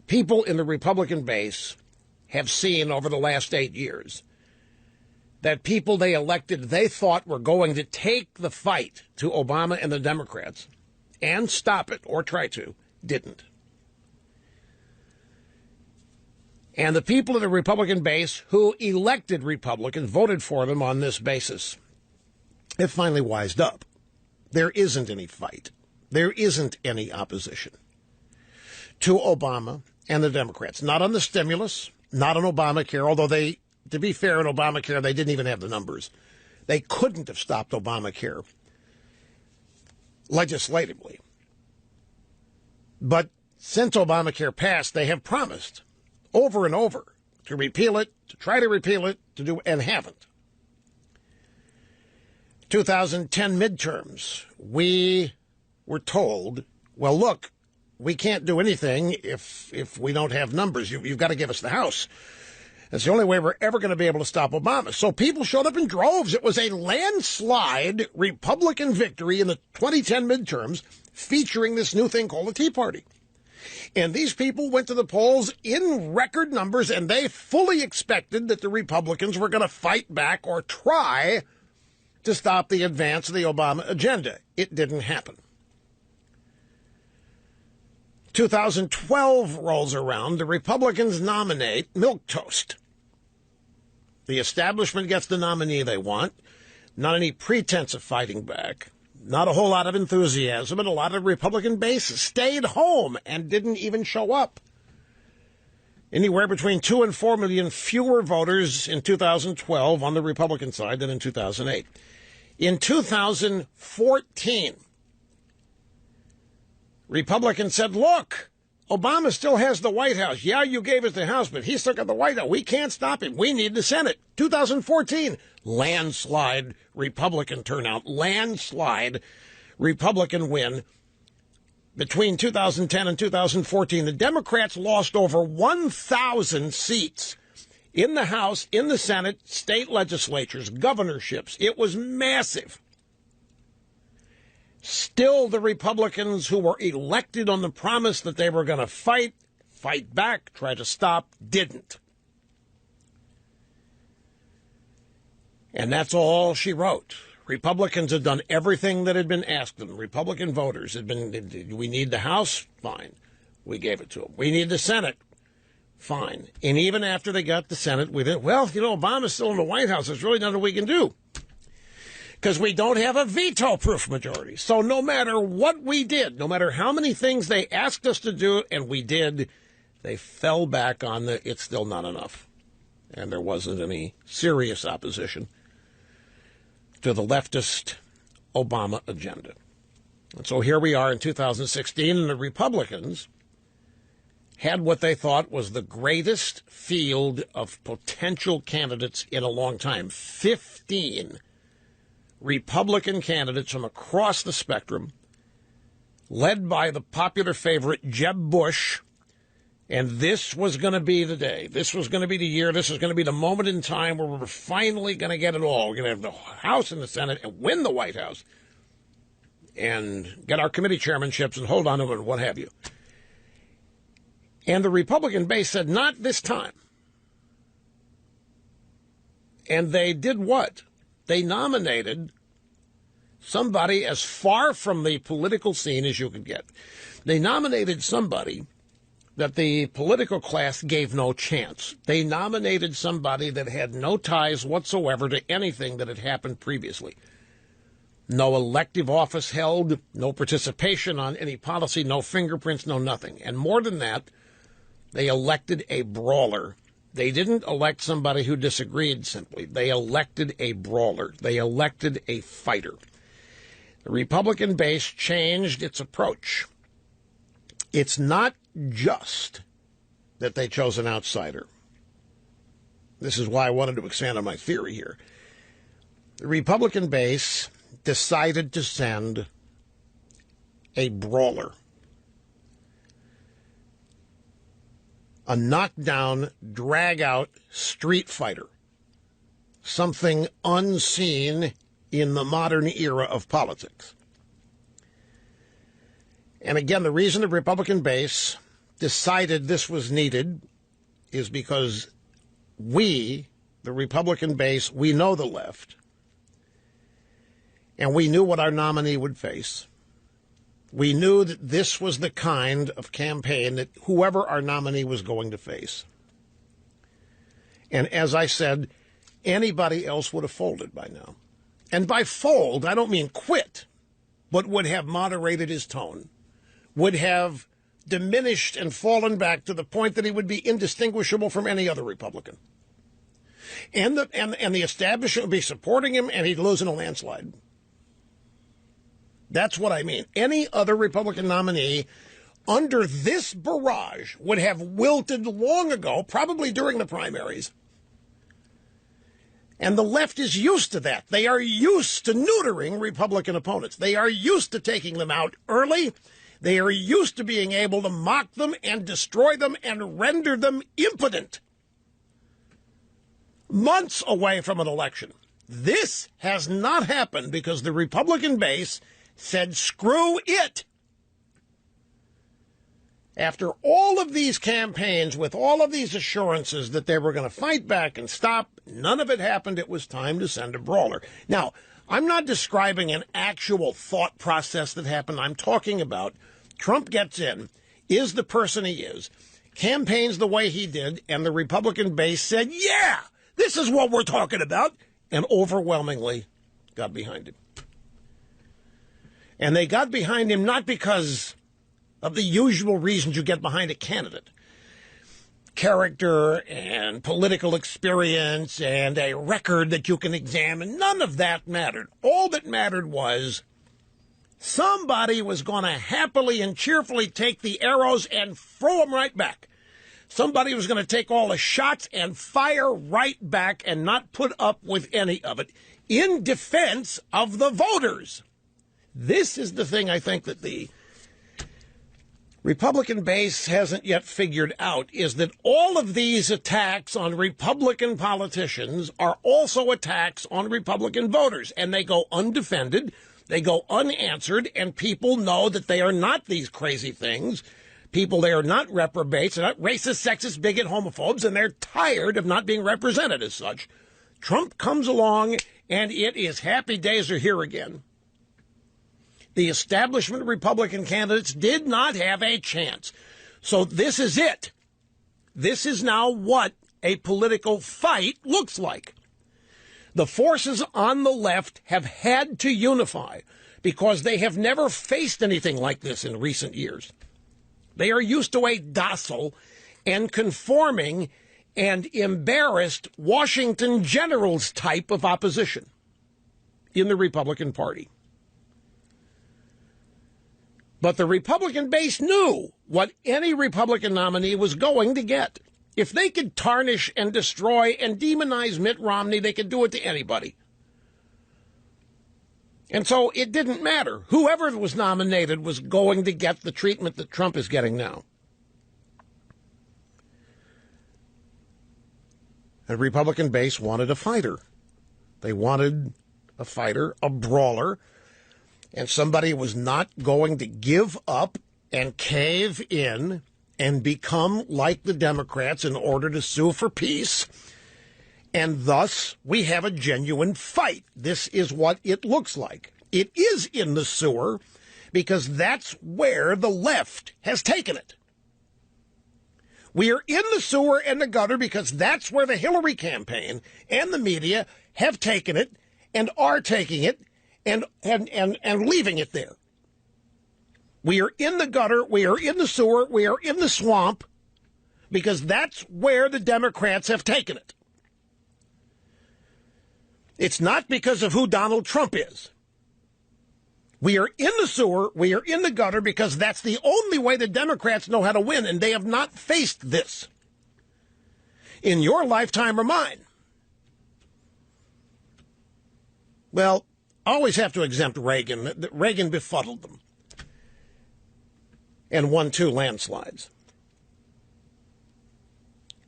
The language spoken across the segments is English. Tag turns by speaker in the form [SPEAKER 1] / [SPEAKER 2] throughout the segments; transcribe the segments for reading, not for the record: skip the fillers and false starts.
[SPEAKER 1] people in the Republican base have seen over the last 8 years that people they elected they thought were going to take the fight to Obama and the Democrats and stop it, or try to, didn't. And the people in the Republican base who elected Republicans, voted for them on this basis, have finally wised up. There isn't any fight. There isn't any opposition to Obama and the Democrats. Not on the stimulus, not on Obamacare, although they, to be fair, in Obamacare, they didn't even have the numbers. They couldn't have stopped Obamacare legislatively. But since Obamacare passed, they have promised over and over to repeal it, to try to repeal it, to do, and haven't. 2010 midterms, we were told, well, look, we can't do anything if we don't have numbers. You've got to give us the House. That's the only way we're ever going to be able to stop Obama. So people showed up in droves. It was a landslide Republican victory in the 2010 midterms featuring this new thing called the Tea Party. And these people went to the polls in record numbers, and they fully expected that the Republicans were going to fight back or try to stop the advance of the Obama agenda. It didn't happen. 2012 rolls around. The Republicans nominate milquetoast. The establishment gets the nominee they want. Not any pretense of fighting back. Not a whole lot of enthusiasm, and a lot of Republican bases stayed home and didn't even show up. Anywhere between 2 and 4 million fewer voters in 2012 on the Republican side than in 2008. In 2014, Republicans said, look, Obama still has the White House. Yeah, you gave us the House, but he still got the White House. We can't stop him. We need the Senate. 2014, landslide Republican turnout, landslide Republican win. Between 2010 and 2014, the Democrats lost over 1,000 seats in the House, in the Senate, state legislatures, governorships. It was massive. Still, the Republicans who were elected on the promise that they were going to fight back, try to stop, didn't. And that's all she wrote. Republicans had done everything that had been asked of them. Republican voters had been, we need the House? Fine. We gave it to them. We need the Senate? Fine. And even after they got the Senate, we did, well, Obama's still in the White House. There's really nothing we can do, because we don't have a veto-proof majority. So no matter what we did, no matter how many things they asked us to do, and we did, they fell back on the it's still not enough. And there wasn't any serious opposition to the leftist Obama agenda. And so here we are in 2016, and the Republicans had what they thought was the greatest field of potential candidates in a long time. 15 Republican candidates from across the spectrum, led by the popular favorite Jeb Bush. And this was going to be the day. This was going to be the year. This was going to be the moment in time where we're finally going to get it all. We're going to have the House and the Senate and win the White House and get our committee chairmanships and hold on to them and what have you. And the Republican base said, not this time. And they did what? They nominated somebody as far from the political scene as you could get. They nominated somebody that the political class gave no chance. They nominated somebody that had no ties whatsoever to anything that had happened previously. No elective office held, no participation on any policy, no fingerprints, no nothing. And more than that, they elected a brawler. They didn't elect somebody who disagreed simply. They elected a brawler. They elected a fighter. The Republican base changed its approach. It's not just that they chose an outsider. This is why I wanted to expand on my theory here. The Republican base decided to send a brawler, a knockdown, drag-out street fighter, something unseen in the modern era of politics. And again, the reason the Republican base decided this was needed is because we, the Republican base, we know the left, and we knew what our nominee would face. We knew that this was the kind of campaign that whoever our nominee was going to face. And as I said, anybody else would have folded by now. And by fold, I don't mean quit, but would have moderated his tone, would have diminished and fallen back to the point that he would be indistinguishable from any other Republican. And the establishment would be supporting him, and he'd lose in a landslide. That's what I mean. Any other Republican nominee under this barrage would have wilted long ago, probably during the primaries. And the left is used to that. They are used to neutering Republican opponents. They are used to taking them out early. They are used to being able to mock them and destroy them and render them impotent months away from an election. This has not happened because the Republican base said, screw it. After all of these campaigns, with all of these assurances that they were going to fight back and stop, none of it happened. It was time to send a brawler. Now, I'm not describing an actual thought process that happened. I'm talking about Trump gets in, is the person he is, campaigns the way he did, and the Republican base said, yeah, this is what we're talking about, and overwhelmingly got behind him. And they got behind him not because of the usual reasons you get behind a candidate. Character and political experience and a record that you can examine. None of that mattered. All that mattered was somebody was going to happily and cheerfully take the arrows and throw them right back. Somebody was going to take all the shots and fire right back and not put up with any of it in defense of the voters. This is the thing I think that the Republican base hasn't yet figured out, is that all of these attacks on Republican politicians are also attacks on Republican voters, and they go undefended, they go unanswered, and people know that they are not these crazy things. People, they are not reprobates, they're not racist, sexist, bigot, homophobes, and they're tired of not being represented as such. Trump comes along, and it is happy days are here again. The establishment Republican candidates did not have a chance. So this is it. This is now what a political fight looks like. The forces on the left have had to unify because they have never faced anything like this in recent years. They are used to a docile and conforming and embarrassed Washington Generals type of opposition in the Republican Party. But the Republican base knew what any Republican nominee was going to get. If they could tarnish and destroy and demonize Mitt Romney, they could do it to anybody. And so it didn't matter. Whoever was nominated was going to get the treatment that Trump is getting now. The Republican base wanted a fighter. They wanted a fighter, a brawler, and somebody was not going to give up and cave in and become like the Democrats in order to sue for peace. And thus, we have a genuine fight. This is what it looks like. It is in the sewer because that's where the left has taken it. We are in the sewer and the gutter because that's where the Hillary campaign and the media have taken it and are taking it and leaving it there. We are in the gutter, we are in the sewer, we are in the swamp because that's where the Democrats have taken it. It's not because of who Donald Trump is. We are in the sewer, we are in the gutter because that's the only way the Democrats know how to win, and they have not faced this in your lifetime or mine. Well, I always have to exempt Reagan. Reagan befuddled them and won 2 landslides.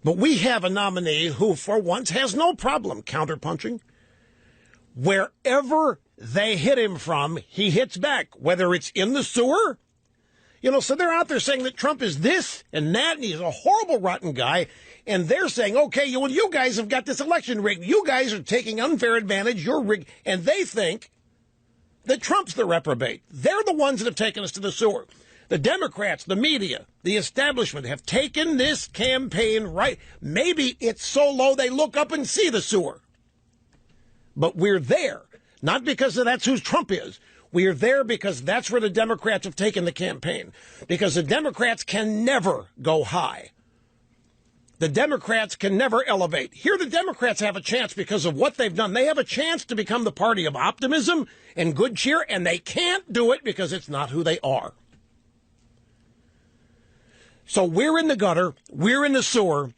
[SPEAKER 1] But we have a nominee who, for once, has no problem counterpunching. Wherever they hit him from, he hits back, whether it's in the sewer, So they're out there saying that Trump is this and that, and he's a horrible, rotten guy. And they're saying, okay, well, you guys have got this election rigged. You guys are taking unfair advantage. You're rigged. And they think that Trump's the reprobate. They're the ones that have taken us to the sewer. The Democrats, the media, the establishment have taken this campaign right. Maybe it's so low they look up and see the sewer. But we're there, not because that's who Trump is. We are there because that's where the Democrats have taken the campaign. Because the Democrats can never go high. The Democrats can never elevate. Here the Democrats have a chance because of what they've done. They have a chance to become the party of optimism and good cheer, and they can't do it because it's not who they are. So we're in the gutter. We're in the sewer.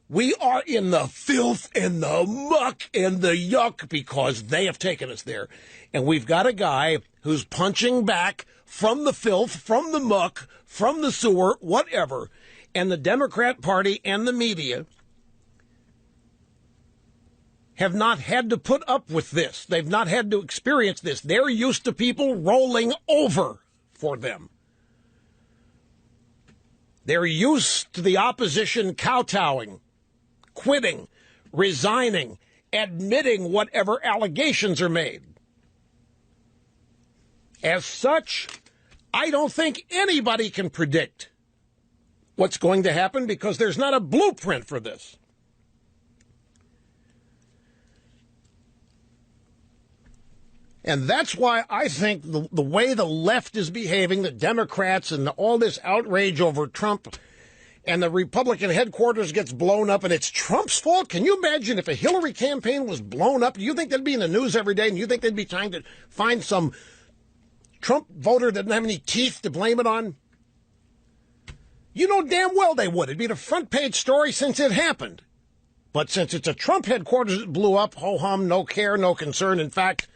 [SPEAKER 1] We are in the filth and the muck and the yuck because they have taken us there. And we've got a guy who's punching back from the filth, from the muck, from the sewer, whatever. And the Democrat Party and the media have not had to put up with this. They've not had to experience this. They're used to people rolling over for them. They're used to the opposition kowtowing, quitting, resigning, admitting whatever allegations are made. As such, I don't think anybody can predict what's going to happen because there's not a blueprint for this. And that's why I think the way the left is behaving, the Democrats and all this outrage over Trump and the Republican headquarters gets blown up and it's Trump's fault. Can you imagine if a Hillary campaign was blown up? Do you think they'd be in the news every day and you think they'd be trying to find some Trump voter that didn't have any teeth to blame it on? You know damn well they would. It'd be the front page story since it happened. But since it's a Trump headquarters that blew up, ho-hum, no care, no concern. In fact,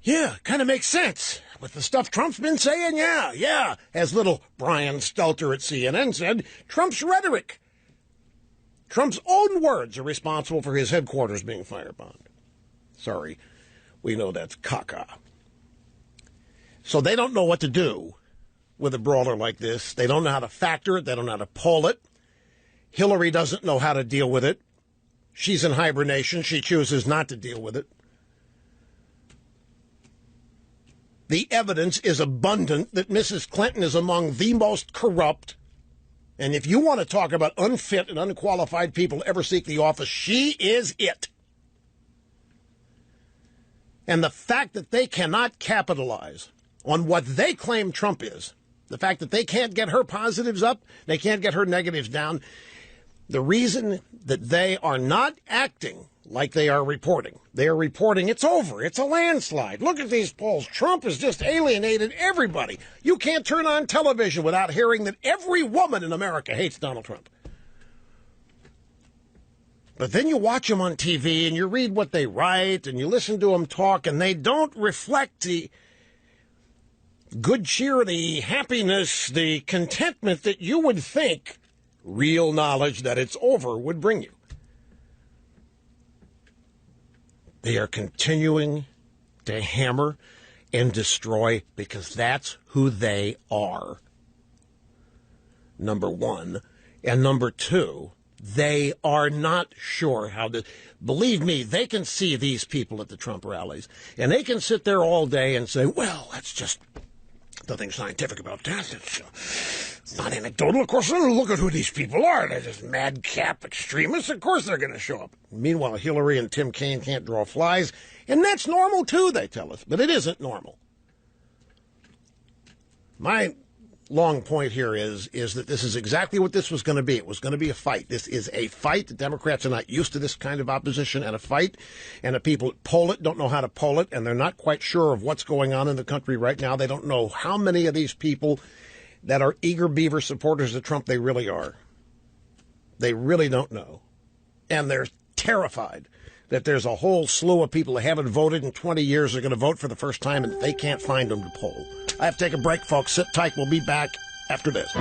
[SPEAKER 1] yeah, kind of makes sense. With the stuff Trump's been saying, yeah. As little Brian Stelter at CNN said, Trump's rhetoric. Trump's own words are responsible for his headquarters being firebombed. Sorry, we know that's caca. So they don't know what to do with a brawler like this. They don't know how to factor it. They don't know how to poll it. Hillary doesn't know how to deal with it. She's in hibernation. She chooses not to deal with it. The evidence is abundant that Mrs. Clinton is among the most corrupt. And if you want to talk about unfit and unqualified people to ever seek the office, she is it. And the fact that they cannot capitalize on what they claim Trump is, the fact that they can't get her positives up, they can't get her negatives down, the reason that they are not acting like they are reporting it's over. It's a landslide. Look at these polls. Trump has just alienated everybody. You can't turn on television without hearing that every woman in America hates Donald Trump. But then you watch them on TV and you read what they write and you listen to them talk and they don't reflect the good cheer, the happiness, the contentment that you would think real knowledge that it's over would bring you. They are continuing to hammer and destroy because that's who they are. Number one. And number two, they are not sure how to. Believe me, they can see these people at the Trump rallies, and they can sit there all day and say, well, that's just nothing scientific about that. It's not anecdotal. Of course, look at who these people are. They're just madcap extremists. Of course they're going to show up. Meanwhile, Hillary and Tim Kaine can't draw flies. And that's normal, too, they tell us. But it isn't normal. My long point here is that this is exactly what this was going to be. It was going to be a fight. This is a fight. The Democrats are not used to this kind of opposition and a fight. And the people that poll it don't know how to poll it. And they're not quite sure of what's going on in the country right now. They don't know how many of these people that are eager beaver supporters of Trump they really are. They really don't know. And they're terrified that there's a whole slew of people that haven't voted in 20 years are going to vote for the first time and they can't find them to poll. I have to take a break, folks. Sit tight. We'll be back after this.